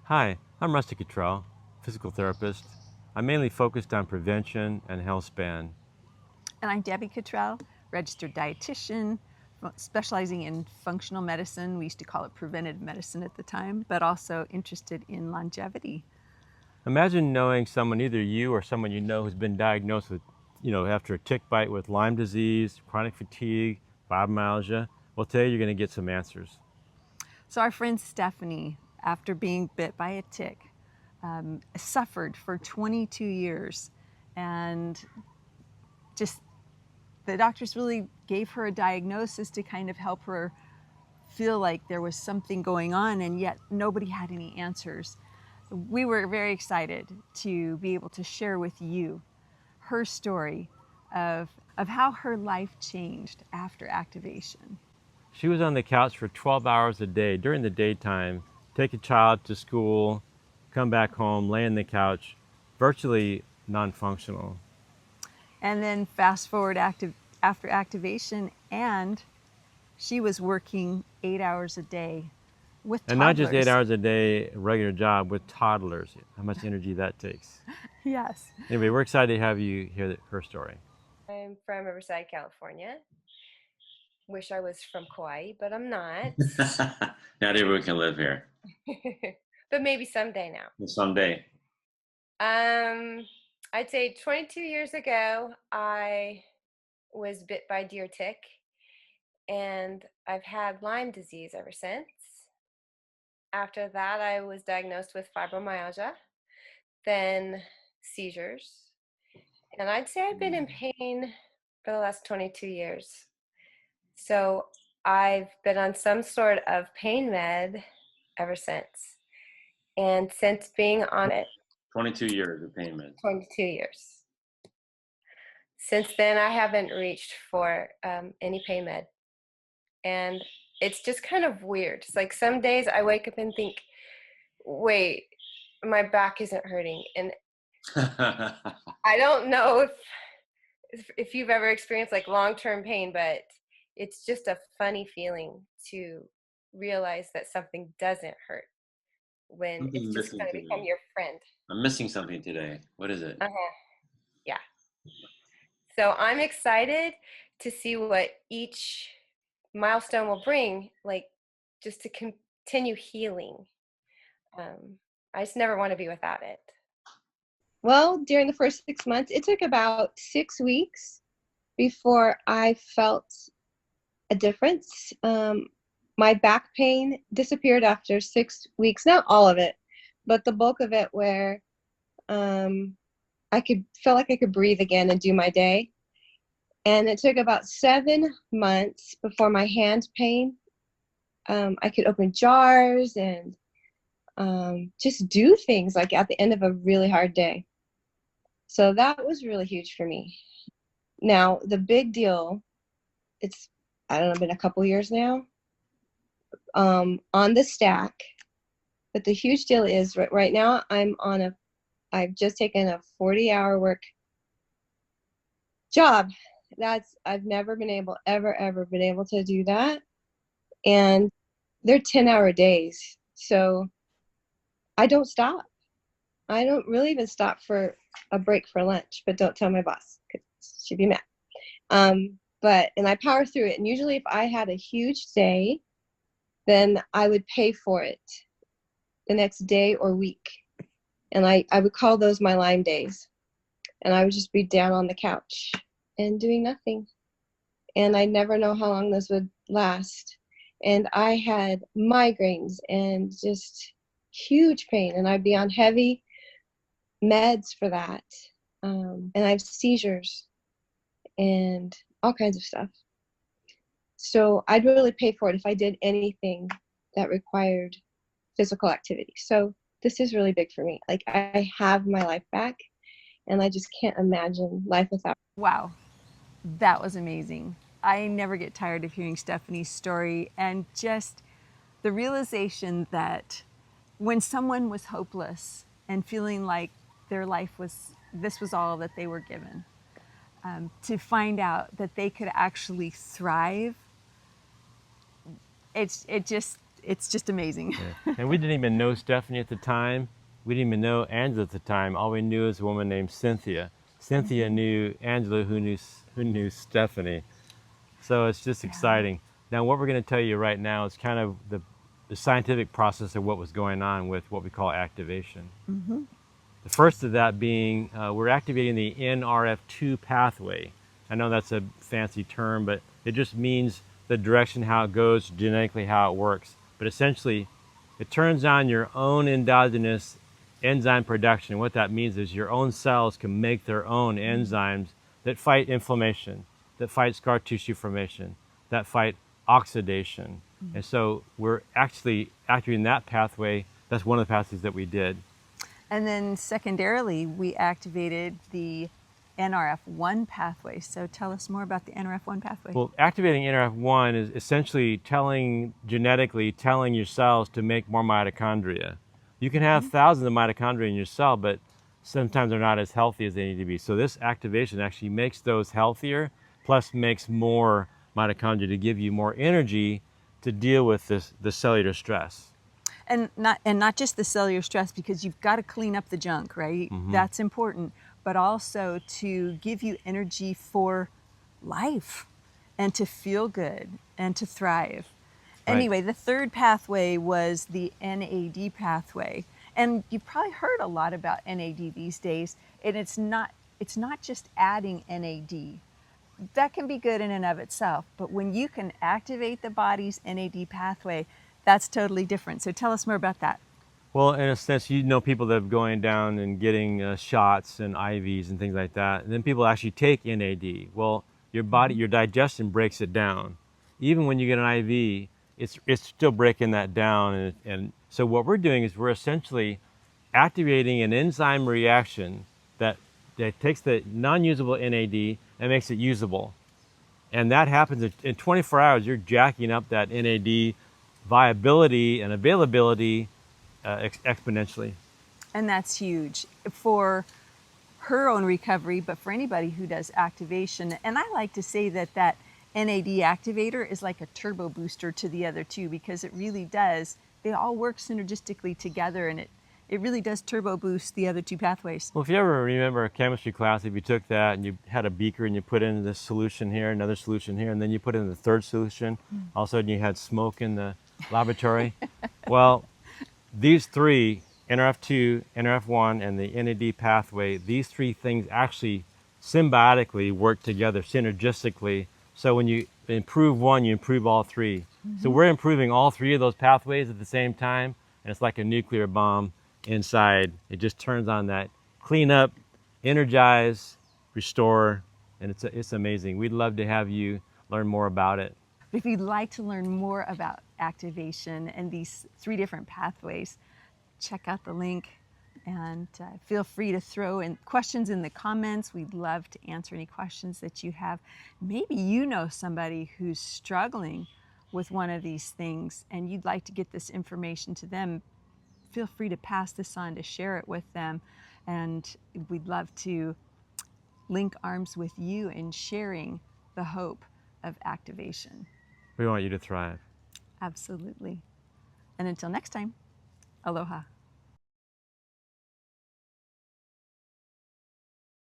Hi, I'm Rusty Cottrell, physical therapist. I'm mainly focused on prevention and health span. And I'm Debbie Cottrell, registered dietitian, specializing in functional medicine. We used to call it preventive medicine at the time, but also interested in longevity. Imagine knowing someone, either you or someone you know, who's been diagnosed with, after a tick bite with Lyme disease, chronic fatigue, fibromyalgia. Well, today you're going to get some answers. So, our friend Stephanie, after being bit by a tick, suffered for 22 years and just the doctors really gave her a diagnosis to kind of help her feel like there was something going on, and yet nobody had any answers. We were very excited to be able to share with you her story of how her life changed after activation. She was on the couch for 12 hours a day during the daytime, take a child to school, come back home, lay on the couch, virtually non functional. And then fast forward after activation, and she was working 8 hours a day with And not just eight toddlers. hours a day, a regular job with toddlers, how much energy that takes. Yes. Anyway, we're excited to have you hear her story. I'm from Riverside, California. Wish I was from Kauai, but I'm not. Not everyone can live here. But maybe someday now. Someday. I'd say 22 years ago, I was bit by deer tick, and I've had Lyme disease ever since. After that, I was diagnosed with fibromyalgia, then seizures, and I'd say I've been in pain for the last 22 years. So I've been on some sort of pain med ever since. And since being on it, 22 years of pain meds. 22 years. Since then, I haven't reached for any pain med. And it's just kind of weird. It's like some days I wake up and think, wait, my back isn't hurting. And I don't know if you've ever experienced like long-term pain, but it's just a funny feeling to realize that something doesn't hurt when it's Something just missing going to become today. your friend. I'm missing something today. What is it? Yeah. So I'm excited to see what each milestone will bring, like just to continue healing. I just never want to be without it. Well, during the first 6 months, it took about 6 weeks before I felt a difference. My back pain disappeared after 6 weeks, not all of it, but the bulk of it, where I could feel like I could breathe again and do my day. And it took about 7 months before my hand pain, I could open jars and just do things like at the end of a really hard day. So that was really huge for me. Now, the big deal, it's, I don't know, been a couple years now, on the stack. But the huge deal is right now I've just taken a 40-hour work job. I've never been able, ever been able to do that. And they're 10-hour days. So I don't stop. I don't really even stop for a break for lunch, but don't tell my boss because she'd be mad. And I power through it. And usually if I had a huge day, then I would pay for it the next day or week. And I would call those my Lyme days. And I would just be down on the couch and doing nothing. And I never know how long this would last. And I had migraines and just huge pain. And I'd be on heavy meds for that. And I have seizures and all kinds of stuff. So I'd really pay for it if I did anything that required physical activity. So this is really big for me. Like, I have my life back, and I just can't imagine life without. Wow, that was amazing. I never get tired of hearing Stephanie's story, and just the realization that when someone was hopeless and feeling like their life this was all that they were given, to find out that they could actually thrive, it just it's just amazing. Yeah. And we didn't even know Stephanie at the time. We didn't even know Angela at the time. All we knew is a woman named Cynthia. Cynthia knew Angela, who knew Stephanie. So it's just exciting. Now, what we're going to tell you right now is kind of the scientific process of what was going on with what we call activation. The first of that being we're activating the NRF2 pathway. I know that's a fancy term, but it just means the direction, how it goes, genetically how it works. But essentially, it turns on your own endogenous enzyme production. What that means is your own cells can make their own enzymes that fight inflammation, that fight scar tissue formation, that fight oxidation. And so we're actually activating that pathway. That's one of the pathways that we did. And then secondarily, we activated the NRF1 pathway. So tell us more about the NRF1 pathway. Well, activating NRF1 is essentially genetically telling your cells to make more mitochondria. You can have thousands of mitochondria in your cell, but sometimes they're not as healthy as they need to be. So this activation actually makes those healthier, plus makes more mitochondria to give you more energy to deal with the cellular stress. And not just the cellular stress, because you've got to clean up the junk, right? That's important, but also to give you energy for life and to feel good and to thrive. Right. Anyway, the third pathway was the NAD pathway. And you've probably heard a lot about NAD these days, and it's not just adding NAD. That can be good in and of itself, but when you can activate the body's NAD pathway, that's totally different. So tell us more about that. Well, in a sense, you know people that are going down and getting shots and IVs and things like that. And then people actually take NAD. Well, your body, your digestion breaks it down. Even when you get an IV, it's still breaking that down. And so what we're doing is we're essentially activating an enzyme reaction that takes the non-usable NAD and makes it usable. And that happens in 24 hours. You're jacking up that NAD viability and availability exponentially. And that's huge for her own recovery, but for anybody who does activation. And I like to say that NAD activator is like a turbo booster to the other two, because it really does. They all work synergistically together, and it really does turbo boost the other two pathways. Well, if you ever remember a chemistry class, if you took that and you had a beaker and you put in this solution here, another solution here, and then you put in the third solution, all of a sudden you had smoke in the laboratory. Well, these three, NRF2, NRF1, and the NAD pathway, these three things actually symbiotically work together, synergistically. So when you improve one, you improve all three. So we're improving all three of those pathways at the same time, and it's like a nuclear bomb inside. It just turns on that clean up, energize, restore, and it's amazing. We'd love to have you learn more about it. If you'd like to learn more about activation and these three different pathways, check out the link and feel free to throw in questions in the comments. We'd love to answer any questions that you have. Maybe you know somebody who's struggling with one of these things and you'd like to get this information to them. Feel free to pass this on, to share it with them, and we'd love to link arms with you in sharing the hope of activation. We want you to thrive. Absolutely. And until next time, aloha.